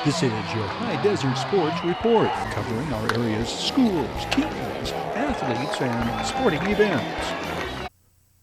This is your Hdsr Sports Report, covering our area's schools, teams, athletes, and sporting events.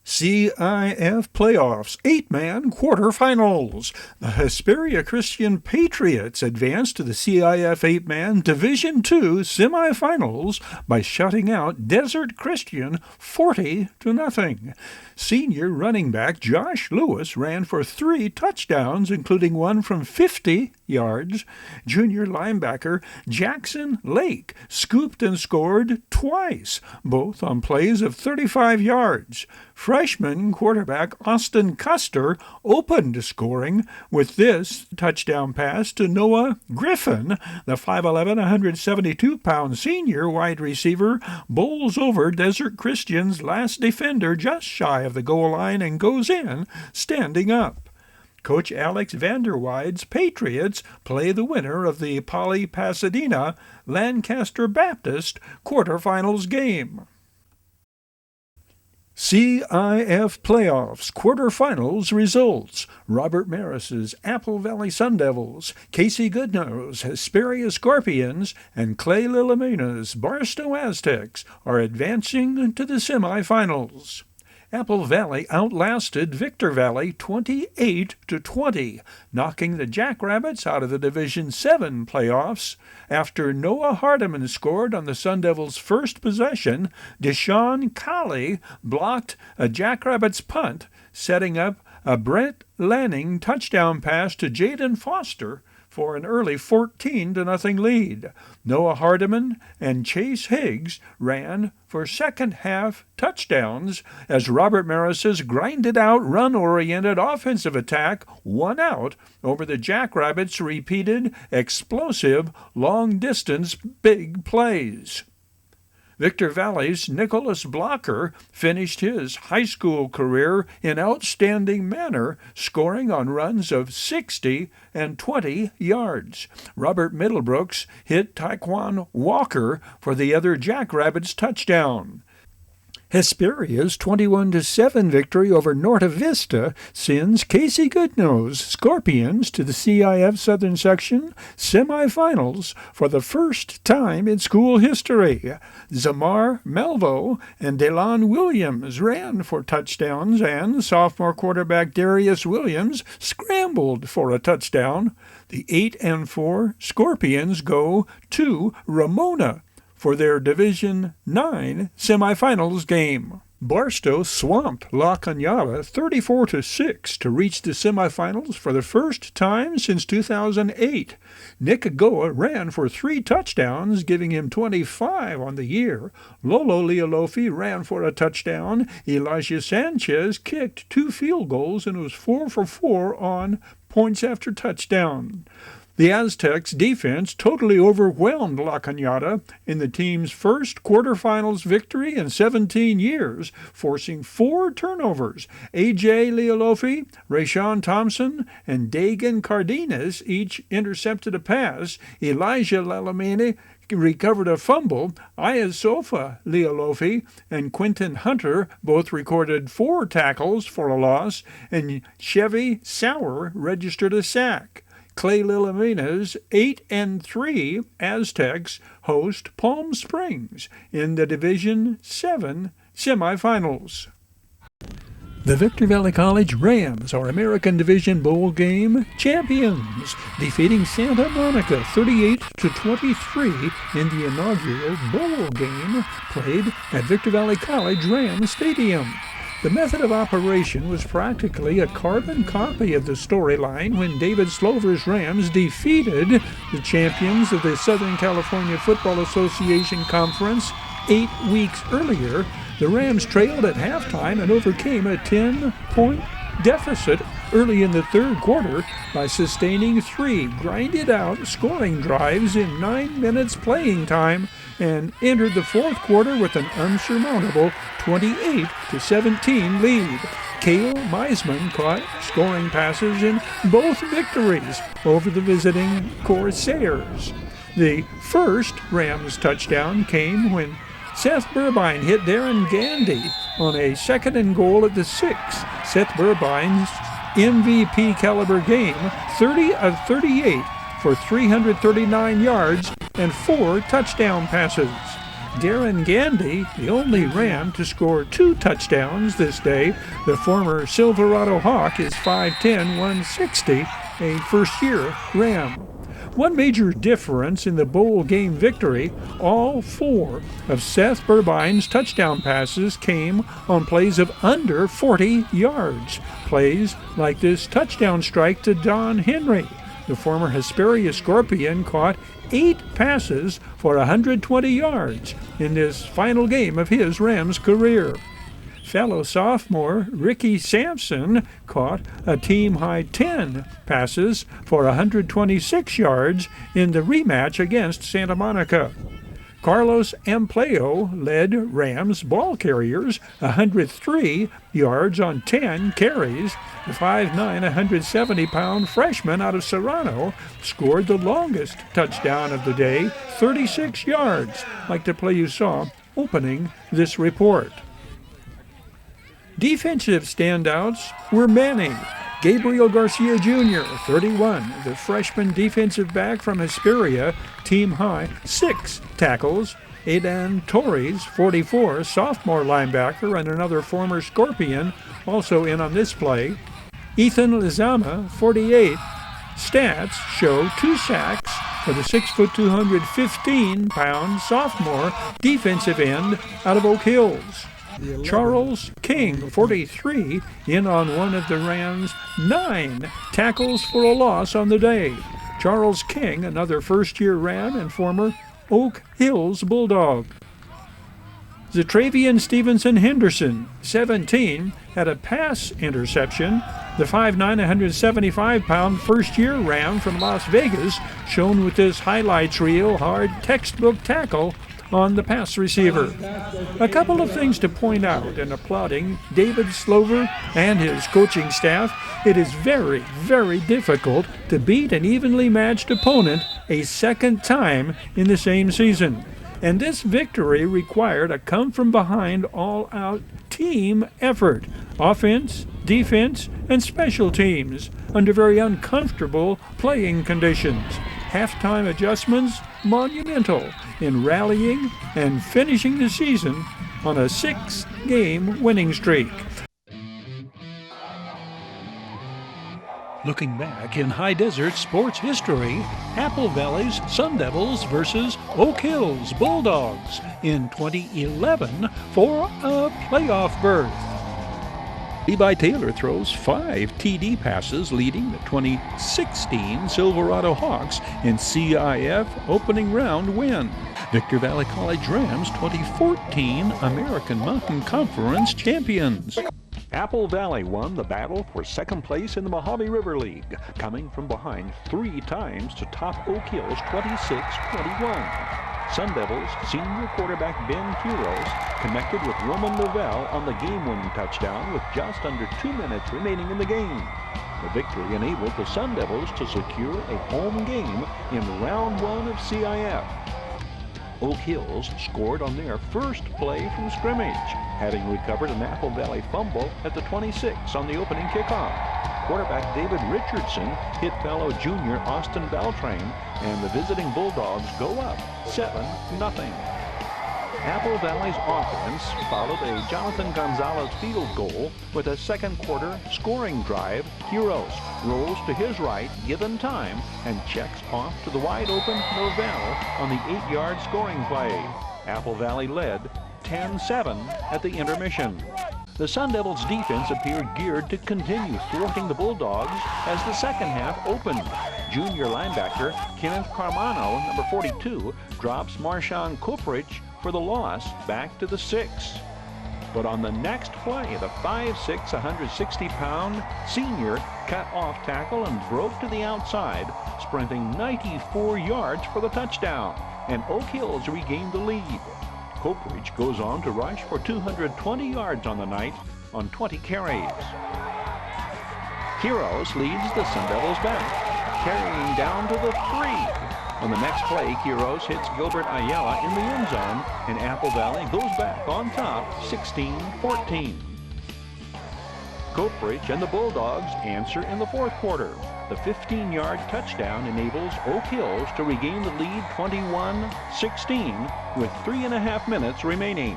CIF Playoffs, 8-man quarterfinals. The Hesperia Christian Patriots advanced to the CIF 8-man Division II semifinals by shutting out Desert Christian 40-0. Senior running back Josh Lewis ran for 3 touchdowns, including one from 50 yards. Junior linebacker Jackson Lake scooped and scored twice, both on plays of 35 yards. Freshman quarterback Austin Custer opened scoring with this touchdown pass to Noah Griffin. The 5'11", 172-pound senior wide receiver bowls over Desert Christian's last defender just shy of the goal line and goes in standing up. Coach Alex Vanderwide's Patriots play the winner of the Poly Pasadena Lancaster Baptist quarterfinals game. CIF Playoffs quarterfinals results: Robert Maris's Apple Valley Sun Devils, Casey Goodnow's Hesperia Scorpions, and Clay Lillamena's Barstow Aztecs are advancing to the semifinals. Apple Valley outlasted Victor Valley 28-20, knocking the Jackrabbits out of the Division VII playoffs. After Noah Hardiman scored on the Sun Devils' first possession, Deshaun Colley blocked a Jackrabbits punt, setting up a Brent Lanning touchdown pass to Jaden Foster for an early 14-0 lead. Noah Hardiman and Chase Higgs ran for second-half touchdowns as Robert Maris's grinded-out, run-oriented offensive attack won out over the Jackrabbits' repeated, explosive, long-distance big plays. Victor Valley's Nicholas Blocker finished his high school career in outstanding manner, scoring on runs of 60 and 20 yards. Robert Middlebrooks hit Taekwon Walker for the other Jackrabbits touchdown. Hesperia's 21-7 victory over Norte Vista sends Casey Goodnow's Scorpions to the CIF Southern Section semifinals for the first time in school history. Zamar Melvo and Delon Williams ran for touchdowns, and sophomore quarterback Darius Williams scrambled for a touchdown. The 8-4 Scorpions go to Ramona for their Division IX semifinals game. Barstow swamped La Cañada 34-6 to reach the semifinals for the first time since 2008. Nick Goa ran for 3 touchdowns, giving him 25 on the year. Lolo Leolofi ran for a touchdown. Elijah Sanchez kicked 2 field goals and was 4 for 4 on points after touchdown. The Aztecs defense totally overwhelmed La Cañada in the team's first quarterfinals victory in 17 years, forcing 4 turnovers. A.J. Leolofi, Rayshawn Thompson, and Dagan Cardenas each intercepted a pass. Elijah Lalamine recovered a fumble. Iasofa Leolofi and Quentin Hunter both recorded 4 tackles for a loss, and Chevy Sauer registered a sack. Clay Lillamena's 8-3 Aztecs host Palm Springs in the Division VII semifinals. The Victor Valley College Rams are American Division Bowl game champions, defeating Santa Monica 38-23 in the inaugural bowl game played at Victor Valley College Rams Stadium. The method of operation was practically a carbon copy of the storyline when David Slover's Rams defeated the champions of the Southern California Football Association Conference 8 weeks earlier. The Rams trailed at halftime and overcame a 10-point deficit early in the third quarter by sustaining 3 grinded-out scoring drives in 9 minutes playing time, and entered the fourth quarter with an unsurmountable 28-17 lead. Cale Meisman caught scoring passes in both victories over the visiting Corsairs. The first Rams touchdown came when Seth Burbine hit Darren Gandy on a 2nd and goal at the 6. Seth Burbine MVP caliber game, 30 of 38 for 339 yards and 4 touchdown passes. Darren Gandy, the only Ram to score 2 touchdowns this day. The former Silverado Hawk is 5'10", 160, a first-year Ram. One major difference in the bowl game victory, all 4 of Seth Burbine's touchdown passes came on plays of under 40 yards. Plays like this touchdown strike to Don Henry. The former Hesperia Scorpion caught 8 passes for 120 yards in this final game of his Rams career. Fellow sophomore Ricky Sampson caught a team-high 10 passes for 126 yards in the rematch against Santa Monica. Carlos Amplio led Rams ball carriers 103 yards on 10 carries. The 5'9", 170-pound freshman out of Serrano scored the longest touchdown of the day, 36 yards, like the play you saw opening this report. Defensive standouts were many. Gabriel Garcia Jr., 31, the freshman defensive back from Hesperia, team-high 6 tackles. Aidan Torres, 44, sophomore linebacker and another former Scorpion, also in on this play. Ethan Lizama, 48, stats show 2 sacks for the 6', 215-pound sophomore defensive end out of Oak Hills. Charles King, 43, in on one of the Rams' 9 tackles for a loss on the day. Charles King, another first-year Ram and former Oak Hills Bulldog. Zatravian Stevenson Henderson, 17, had a pass interception. The 5'9", 175-pound first-year Ram from Las Vegas, shown with this highlights reel hard textbook tackle on the pass receiver. A couple of things to point out in applauding David Slover and his coaching staff. It is very, very difficult to beat an evenly matched opponent a second time in the same season. And this victory required a come-from-behind, all-out team effort. Offense, defense, and special teams under very uncomfortable playing conditions. Halftime adjustments monumental in rallying and finishing the season on a 6-game winning streak. Looking back in High Desert sports history, Apple Valley's Sun Devils versus Oak Hills Bulldogs in 2011 for a playoff berth. Levi Taylor throws 5 TD passes, leading the 2016 Silverado Hawks in CIF opening round win. Victor Valley College Rams 2014 American Mountain Conference champions. Apple Valley won the battle for second place in the Mojave River League, coming from behind 3 times to top Oak Hills 26-21. Sun Devils senior quarterback Ben Quiros connected with Roman Novell on the game-winning touchdown with just under 2 minutes remaining in the game. The victory enabled the Sun Devils to secure a home game in round 1 of CIF. Oak Hills scored on their first play from scrimmage, having recovered an Apple Valley fumble at the 26 on the opening kickoff. Quarterback David Richardson hit fellow junior Austin Beltran, and the visiting Bulldogs go up 7-0. Apple Valley's offense followed a Jonathan Gonzalez field goal with a second quarter scoring drive. Quiros rolls to his right, given time, and checks off to the wide open Novell on the 8-yard scoring play. Apple Valley led 10-7 at the intermission. The Sun Devils' defense appeared geared to continue thwarting the Bulldogs as the second half opened. Junior linebacker Kenneth Carmano, number 42, drops Marshawn Koprich for the loss back to the 6. But on the next play, the 5'6", 160-pound senior cut off tackle and broke to the outside, sprinting 94 yards for the touchdown, and Oak Hills regained the lead. Koprich goes on to rush for 220 yards on the night on 20 carries. Quiros leads the Sun Devils back, carrying down to the 3. On the next play, Quiros hits Gilbert Ayala in the end zone, and Apple Valley goes back on top 16-14. Coatbridge and the Bulldogs answer in the fourth quarter. The 15-yard touchdown enables Oak Hills to regain the lead 21-16 with 3.5 minutes remaining.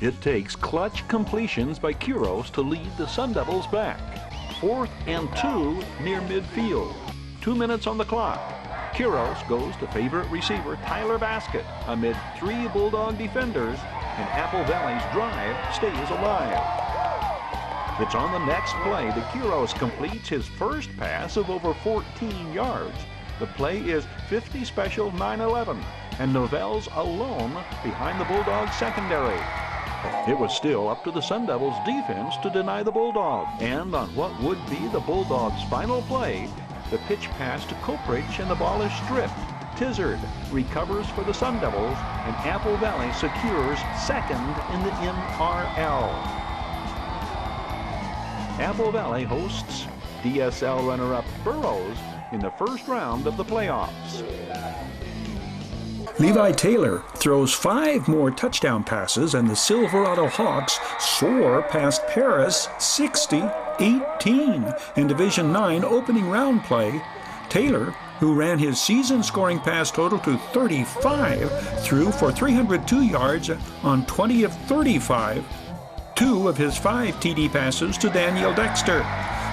It takes clutch completions by Quiros to lead the Sun Devils back. 4th and 2 near midfield. 2 minutes on the clock. Quiros goes to favorite receiver Tyler Baskett amid 3 Bulldog defenders, and Apple Valley's drive stays alive. It's on the next play that Quiros completes his first pass of over 14 yards. The play is 50 special 9-11, and Novell's alone behind the Bulldogs secondary. It was still up to the Sun Devils defense to deny the Bulldogs, and on what would be the Bulldogs' final play, the pitch pass to Coatbridge and the ball is stripped. Hdsr recovers for the Sun Devils, and Apple Valley secures second in the NRL. Apple Valley hosts DSL runner-up Burroughs in the first round of the playoffs. Levi Taylor throws 5 more touchdown passes, and the Silverado Hawks soar past Paris 60-18 in Division 9 opening round play. Taylor, who ran his season-scoring pass total to 35, threw for 302 yards on 20 of 35, 2 of his 5 TD passes to Daniel Dexter.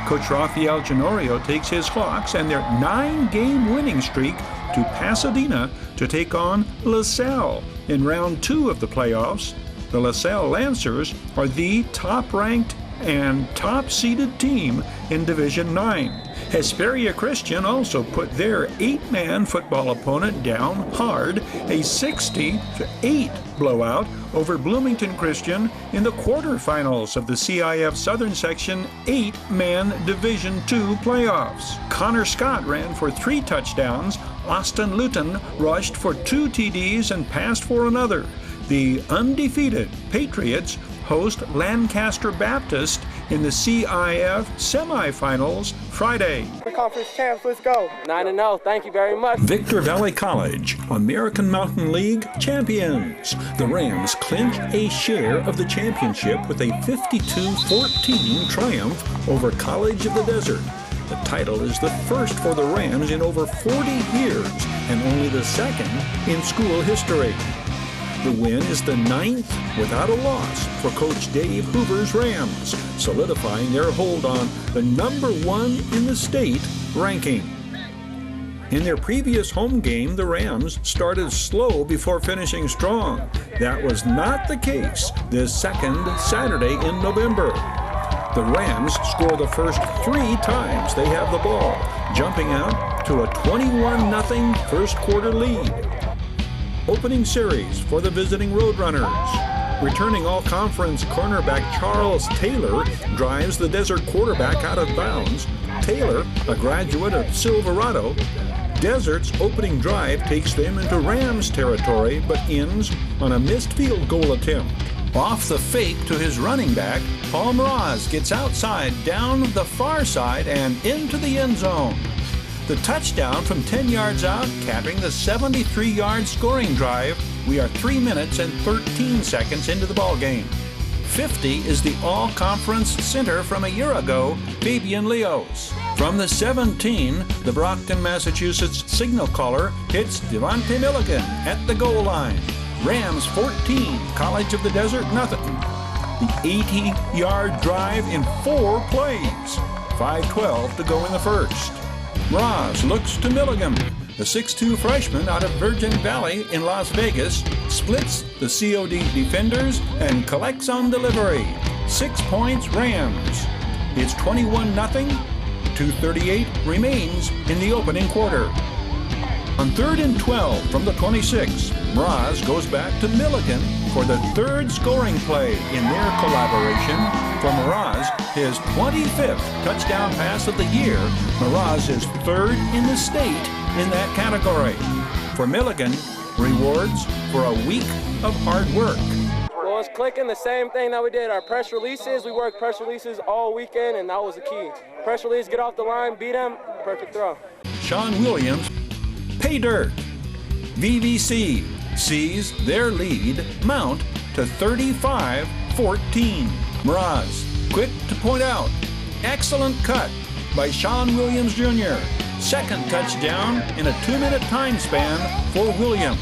Coach Rafael Genorio takes his Hawks and their 9-game winning streak to Pasadena to take on LaSalle in round 2 of the playoffs. The LaSalle Lancers are the top-ranked and top-seeded team in Division 9. Hesperia Christian also put their 8-man football opponent down hard, a 60-8 blowout over Bloomington Christian in the quarterfinals of the CIF Southern Section 8-man Division 2 playoffs. Connor Scott ran for 3 touchdowns. Austin Luton rushed for 2 TDs and passed for another. The undefeated Patriots host Lancaster Baptist in the CIF semifinals Friday. Conference champs, let's go. 9-0, thank you very much. Victor Valley College, American Mountain League champions. The Rams clinch a share of the championship with a 52-14 triumph over College of the Desert. The title is the first for the Rams in over 40 years and only the second in school history. The win is the 9th without a loss for Coach Dave Hoover's Rams, solidifying their hold on the #1 in the state ranking. In their previous home game, the Rams started slow before finishing strong. That was not the case this second Saturday in November. The Rams score the first 3 times they have the ball, jumping out to a 21-0 first quarter lead. Opening series for the visiting Roadrunners. Returning all-conference cornerback Charles Taylor drives the Desert quarterback out of bounds. Taylor, a graduate of Silverado, Desert's opening drive takes them into Rams territory but ends on a missed field goal attempt. Off the fake to his running back, Paul Mraz gets outside, down the far side, and into the end zone. The touchdown from 10 yards out, capping the 73-yard scoring drive. We are 3 minutes and 13 seconds into the ballgame. 50 is the all-conference center from a year ago, Fabian Leos. From the 17, the Brockton, Massachusetts signal caller hits Devontae Milligan at the goal line. Rams 14, College of the Desert nothing. The 80-yard drive in 4 plays. 5:12 to go in the first. Mraz looks to Milligan. The 6'2 freshman out of Virgin Valley in Las Vegas splits the COD defenders and collects on delivery. 6 points Rams. It's 21-0. 2:38 remains in the opening quarter. On 3rd and 12 from the 26, Mraz goes back to Milligan for the 3rd scoring play in their collaboration. For Mraz, his 25th touchdown pass of the year. Mraz is 3rd in the state in that category. For Milligan, rewards for a week of hard work. Well, it's clicking the same thing that we did. Our press releases, we worked press releases all weekend, and that was the key. Press release, get off the line, beat them, perfect throw. Sean Williams, pay dirt. VVC sees their lead mount to 35 14. Mraz, quick to point out. Excellent cut by Sean Williams Jr. Second touchdown in a 2-minute time span for Williams.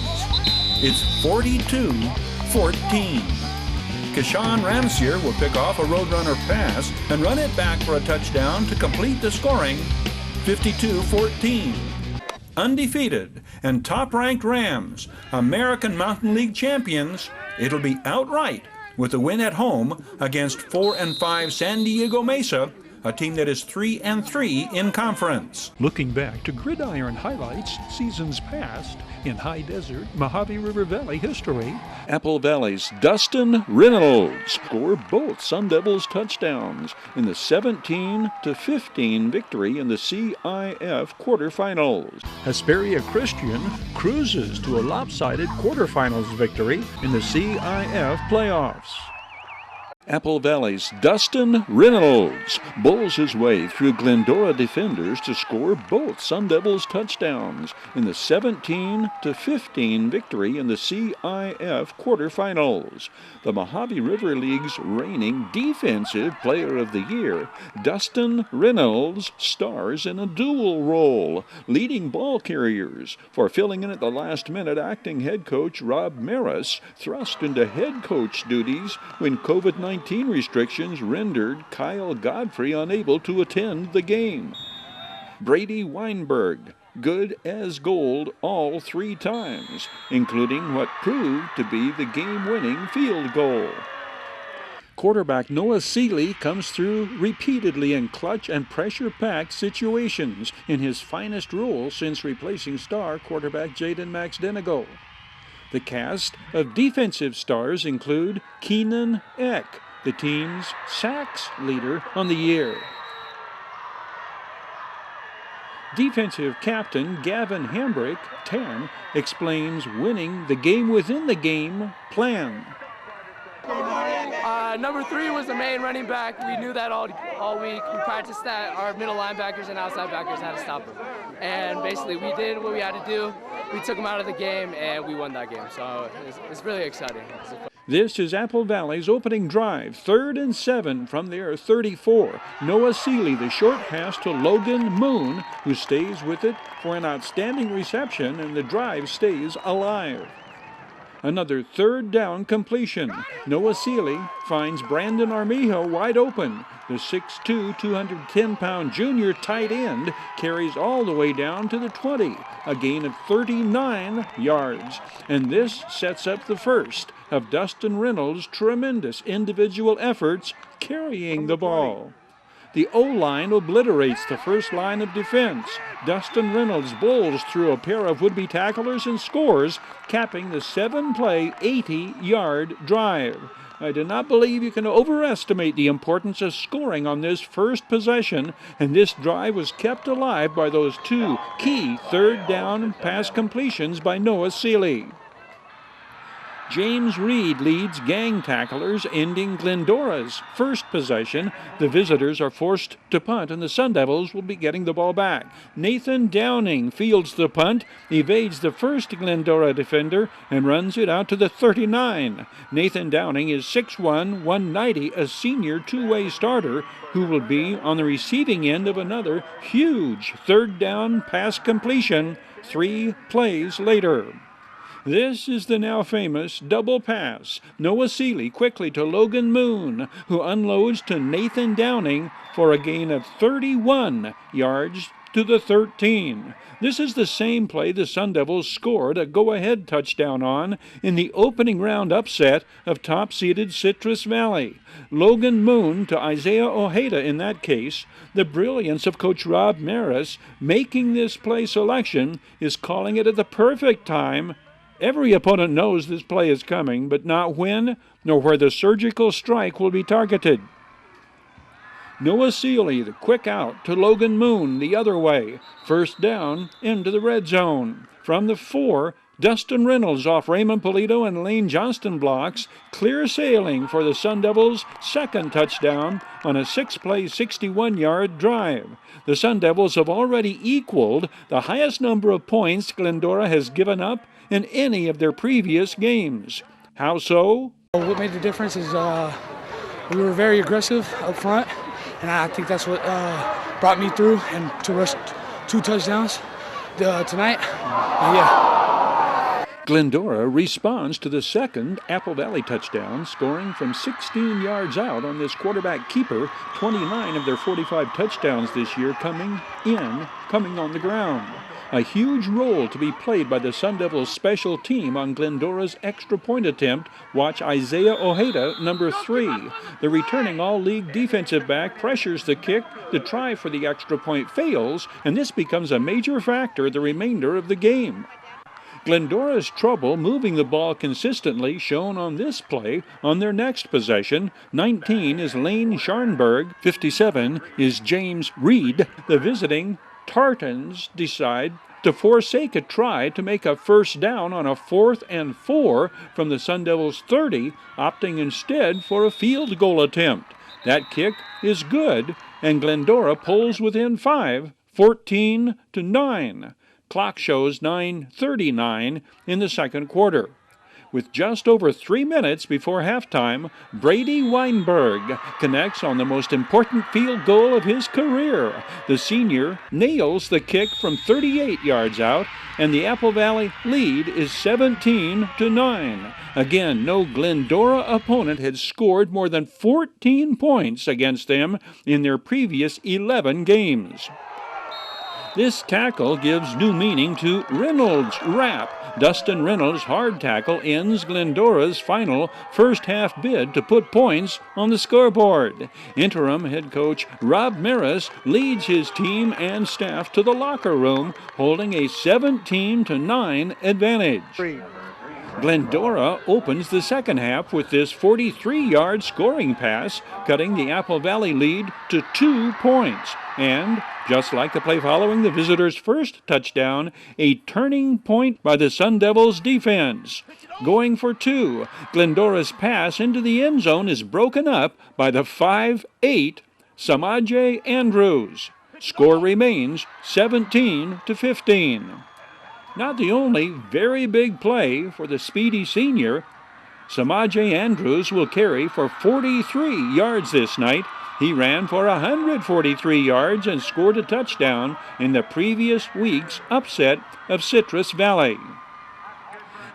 It's 42-14. Keshawn Ramsier will pick off a Roadrunner pass and run it back for a touchdown to complete the scoring, 52-14. Undefeated and top-ranked Rams, American Mountain League champions, it'll be outright with a win at home against 4-5 San Diego Mesa, a team that is 3-3 in conference. Looking back to gridiron highlights, seasons past, in high desert, Mojave River Valley history, Apple Valley's Dustin Reynolds scored both Sun Devils touchdowns in the 17-15 victory in the CIF quarterfinals. Hesperia Christian cruises to a lopsided quarterfinals victory in the CIF playoffs. Apple Valley's Dustin Reynolds bowls his way through Glendora defenders to score both Sun Devils touchdowns in the 17-15 victory in the CIF quarterfinals. The Mojave River League's reigning Defensive Player of the Year, Dustin Reynolds, stars in a dual role, leading ball carriers. For filling in at the last minute, acting head coach Rob Maris thrust into head coach duties when COVID-19 restrictions rendered Kyle Godfrey unable to attend the game. Brady Weinberg, good as gold all 3 times, including what proved to be the game-winning field goal. Quarterback Noah Seeley comes through repeatedly in clutch and pressure-packed situations in his finest role since replacing star quarterback Jaden Max Denego. The cast of defensive stars include Keenan Eck, the team's sacks leader on the year. Defensive captain Gavin Hambrick, 10, explains winning the game within the game plan. Number 3 was the main running back. We knew that all week. We practiced that. Our middle linebackers and outside backers had to stop him. And basically we did what we had to do. We took him out of the game and we won that game. So it's really exciting. This is Apple Valley's opening drive, 3rd and 7 from their 34. Noah Seeley, the short pass to Logan Moon, who stays with it for an outstanding reception, and the drive stays alive. Another 3rd down completion. Noah Seeley finds Brandon Armijo wide open. The 6'2", 210-pound junior tight end carries all the way down to the 20, a gain of 39 yards. And this sets up the first of Dustin Reynolds' tremendous individual efforts carrying the ball. The O-line obliterates the first line of defense. Dustin Reynolds bowls through a pair of would-be tacklers and scores, capping the 7-play, 80-yard drive. I do not believe you can overestimate the importance of scoring on this first possession, and this drive was kept alive by those 2 key 3rd down pass completions by Noah Seeley. James Reed leads gang tacklers, ending Glendora's first possession. The visitors are forced to punt, and the Sun Devils will be getting the ball back. Nathan Downing fields the punt, evades the first Glendora defender, and runs it out to the 39. Nathan Downing is 6'1", 190, a senior 2-way starter who will be on the receiving end of another huge 3rd down pass completion 3 plays later. This is the now famous double pass. Noah Seeley quickly to Logan Moon, who unloads to Nathan Downing for a gain of 31 yards to the 13. This is the same play the Sun Devils scored a go-ahead touchdown on in the opening round upset of top-seeded Citrus Valley. Logan Moon to Isaiah Ojeda in that case. The brilliance of Coach Rob Maris making this play selection is calling it at the perfect time. Every opponent knows this play is coming, but not when nor where the surgical strike will be targeted. Noah Seeley, the quick out to Logan Moon the other way. First down into the red zone. From the 4, Dustin Reynolds off Raymond Polito and Lane Johnston blocks. Clear sailing for the Sun Devils' second touchdown on a 6-play, 61-yard drive. The Sun Devils have already equaled the highest number of points Glendora has given up in any of their previous games. How so? What made the difference is we were very aggressive up front, and I think that's what brought me through and to rush 2 touchdowns tonight. Glendora responds to the second Apple Valley touchdown, scoring from 16 yards out on this quarterback keeper. 29 of their 45 touchdowns this year coming on the ground. A huge role to be played by the Sun Devils special team on Glendora's extra point attempt. Watch Isaiah Ojeda, number 3. The returning all-league defensive back pressures the kick. The try for the extra point fails, and this becomes a major factor the remainder of the game. Glendora's trouble moving the ball consistently shown on this play. On their next possession, 19 is Lane Scharnberg, 57 is James Reed. The visiting Tartans decide to forsake a try to make a first down on a 4th and 4 from the Sun Devils' 30, opting instead for a field goal attempt. That kick is good, and Glendora pulls within 5, 14-9. Clock shows 9:39 in the second quarter. With just over 3 minutes before halftime, Brady Weinberg connects on the most important field goal of his career. The senior nails the kick from 38 yards out, and the Apple Valley lead is 17-9. Again, no Glendora opponent had scored more than 14 points against them in their previous 11 games. This tackle gives new meaning to Reynolds' rap. Dustin Reynolds' hard tackle ends Glendora's final first-half bid to put points on the scoreboard. Interim head coach Rob Maris leads his team and staff to the locker room, holding a 17-9 advantage. Glendora opens the second half with this 43-yard scoring pass, cutting the Apple Valley lead to 2 points. And, just like the play following the visitors' first touchdown, a turning point by the Sun Devils defense. Going for 2, Glendora's pass into the end zone is broken up by the 5'8" Samaje Andrews. Score remains 17-15. Not the only very big play for the speedy senior. Samaje Andrews will carry for 43 yards this night. He ran for 143 yards and scored a touchdown in the previous week's upset of Citrus Valley.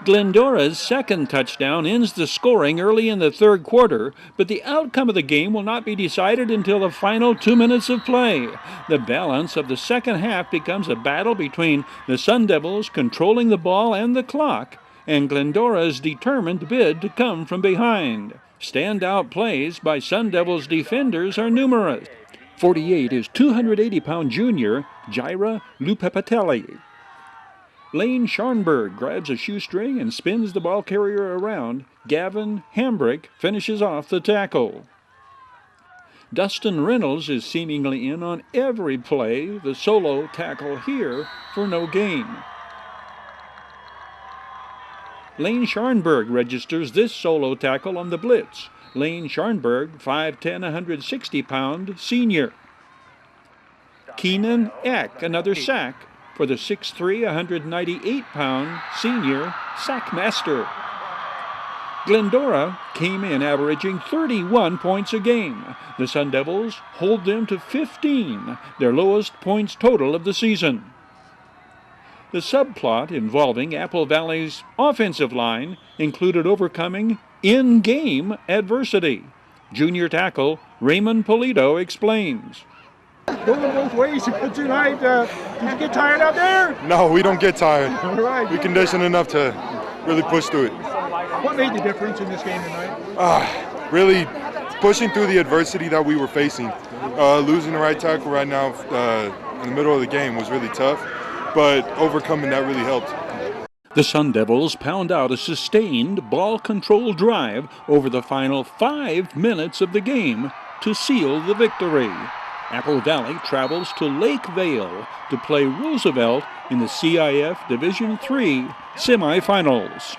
Glendora's second touchdown ends the scoring early in the third quarter, but the outcome of the game will not be decided until the final 2 minutes of play. The balance of the second half becomes a battle between the Sun Devils controlling the ball and the clock, and Glendora's determined bid to come from behind. Standout plays by Sun Devils defenders are numerous. 48 is 280-pound junior Jaira Lupepatelli. Lane Scharnberg grabs a shoestring and spins the ball carrier around. Gavin Hambrick finishes off the tackle. Dustin Reynolds is seemingly in on every play, the solo tackle here for no gain. Lane Scharnberg registers this solo tackle on the blitz. Lane Scharnberg, 5'10", 160-pound senior. Keenan Eck, another sack for the 6'3", 198-pound senior sackmaster. Glendora came in averaging 31 points a game. The Sun Devils hold them to 15, their lowest points total of the season. The subplot involving Apple Valley's offensive line included overcoming in-game adversity. Junior tackle Raymond Polito explains. Going both ways tonight. Did you get tired out there? No, we don't get tired. All right. We conditioned enough to really push through it. What made the difference in this game tonight? Really pushing through the adversity that we were facing. Losing the right tackle right now in the middle of the game was really tough, but overcoming that really helped. The Sun Devils pound out a sustained ball-control drive over the final 5 minutes of the game to seal the victory. Apple Valley travels to Lake Vale to play Roosevelt in the CIF Division III semifinals.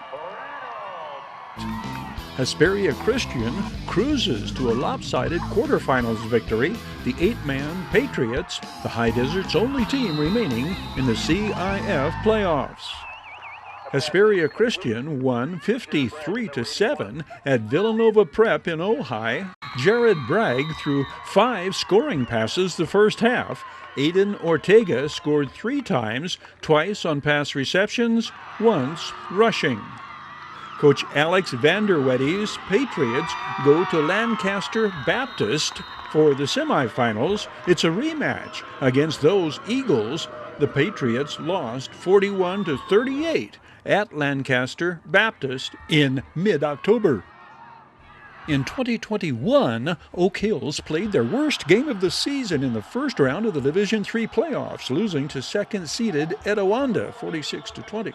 Hesperia Christian cruises to a lopsided quarterfinals victory. The 8-man Patriots, the High Desert's only team remaining in the CIF playoffs. Hesperia Christian won 53-7 at Villanova Prep in Ojai. Jared Bragg threw 5 scoring passes the first half. Aiden Ortega scored 3 times, twice on pass receptions, once rushing. Coach Alex Vanderwetty's Patriots go to Lancaster Baptist for the semifinals. It's a rematch against those Eagles. The Patriots lost 41-38 at Lancaster Baptist in mid-October. In 2021, Oak Hills played their worst game of the season in the first round of the Division III playoffs, losing to second-seeded Etiwanda 46-20.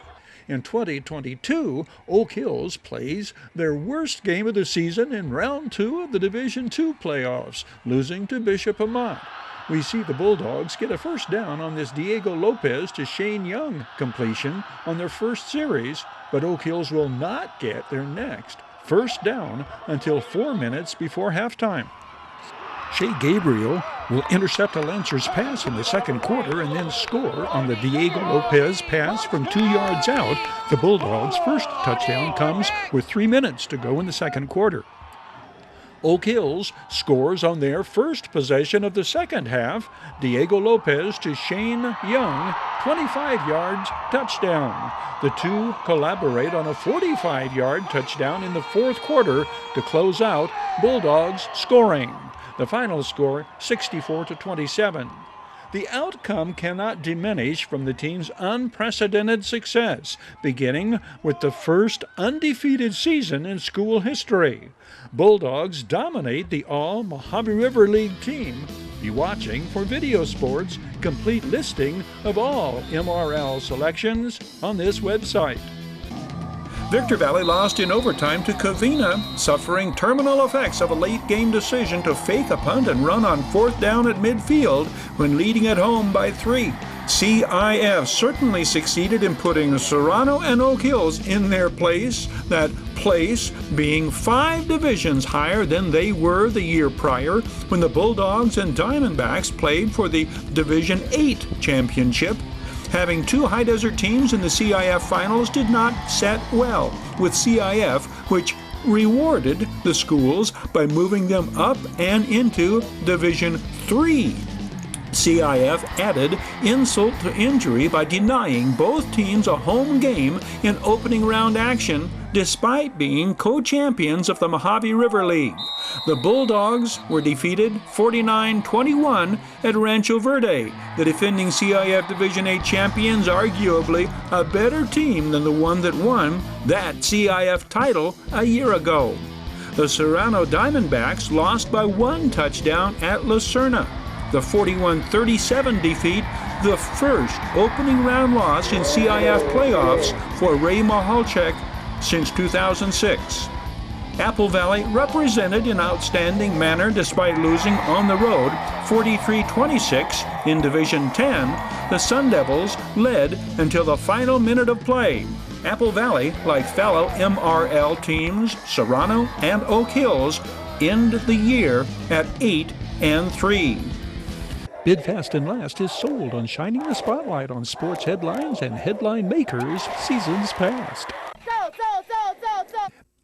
In 2022, Oak Hills plays their worst game of the season in round 2 of the Division II playoffs, losing to Bishop Amat. We see the Bulldogs get a first down on this Diego Lopez to Shane Young completion on their first series, but Oak Hills will not get their next first down until 4 minutes before halftime. Shea Gabriel will intercept a Lancers pass in the second quarter and then score on the Diego Lopez pass from 2 yards out. The Bulldogs' first touchdown comes with 3 minutes to go in the second quarter. Oak Hills scores on their first possession of the second half. Diego Lopez to Shane Young, 25 yards, touchdown. The two collaborate on a 45-yard touchdown in the fourth quarter to close out. Bulldogs scoring. The final score, 64-27. The outcome cannot diminish from the team's unprecedented success, beginning with the first undefeated season in school history. Bulldogs dominate the all-Mojave River League team. Be watching for Video Sports' complete listing of all MRL selections on this website. Victor Valley lost in overtime to Covina, suffering terminal effects of a late-game decision to fake a punt and run on fourth down at midfield when leading at home by 3. CIF certainly succeeded in putting Serrano and Oak Hills in their place, that place being 5 divisions higher than they were the year prior when the Bulldogs and Diamondbacks played for the Division 8 championship. Having 2 high desert teams in the CIF finals did not set well with CIF, which rewarded the schools by moving them up and into Division 3. CIF added insult to injury by denying both teams a home game in opening round action, despite being co-champions of the Mojave River League. The Bulldogs were defeated 49-21 at Rancho Verde, the defending CIF Division 8 champions, arguably a better team than the one that won that CIF title a year ago. The Serrano Diamondbacks lost by 1 touchdown at La Serna. The 41-37 defeat, the first opening round loss in CIF playoffs for Ray Mahalchek since 2006. Apple Valley represented in outstanding manner despite losing on the road 43-26 in Division 10. The Sun Devils led until the final minute of play. Apple Valley, like fellow MRL teams Serrano and Oak Hills, end the year at 8-3. Bid Fast and Last is sold on shining the spotlight on sports headlines and headline makers seasons past.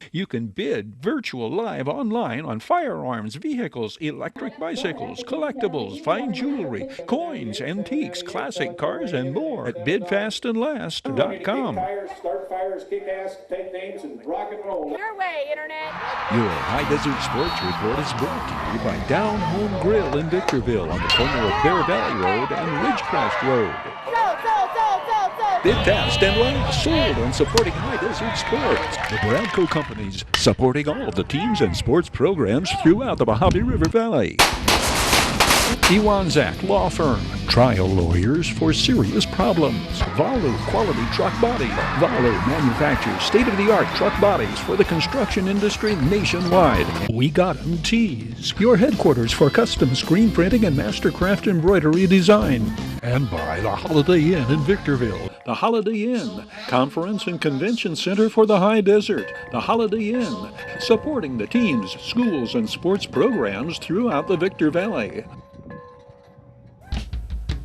You can bid virtual live online on firearms, vehicles, electric bicycles, collectibles, fine jewelry, coins, antiques, classic cars, and more at bidfastandlast.com. Start fires, kick ass, take names, and rock and roll. Your way, Internet. Your High Desert Sports Report is brought to you by Down Home Grill in Victorville on the corner of Bear Valley Road and Ridgecrest Road. Bid Fast and Last, sold on supporting High Desert Sports. The Bradco Companies, supporting all of the teams and sports programs throughout the Mojave River Valley. Iwanzak Law Firm, trial lawyers for serious problems. Valu Quality Truck Body. Valu manufactures state-of-the-art truck bodies for the construction industry nationwide. We Got 'em Tees, your headquarters for custom screen printing and mastercraft embroidery design. And by the Holiday Inn in Victorville. The Holiday Inn, Conference and Convention Center for the High Desert. The Holiday Inn, supporting the teams, schools, and sports programs throughout the Victor Valley.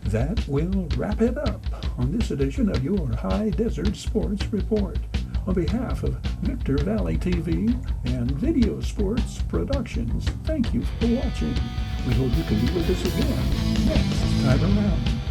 That will wrap it up. on this edition of your High Desert Sports Report. On behalf of Victor Valley TV and Video Sports Productions, thank you for watching. We hope you can be with us again next time around.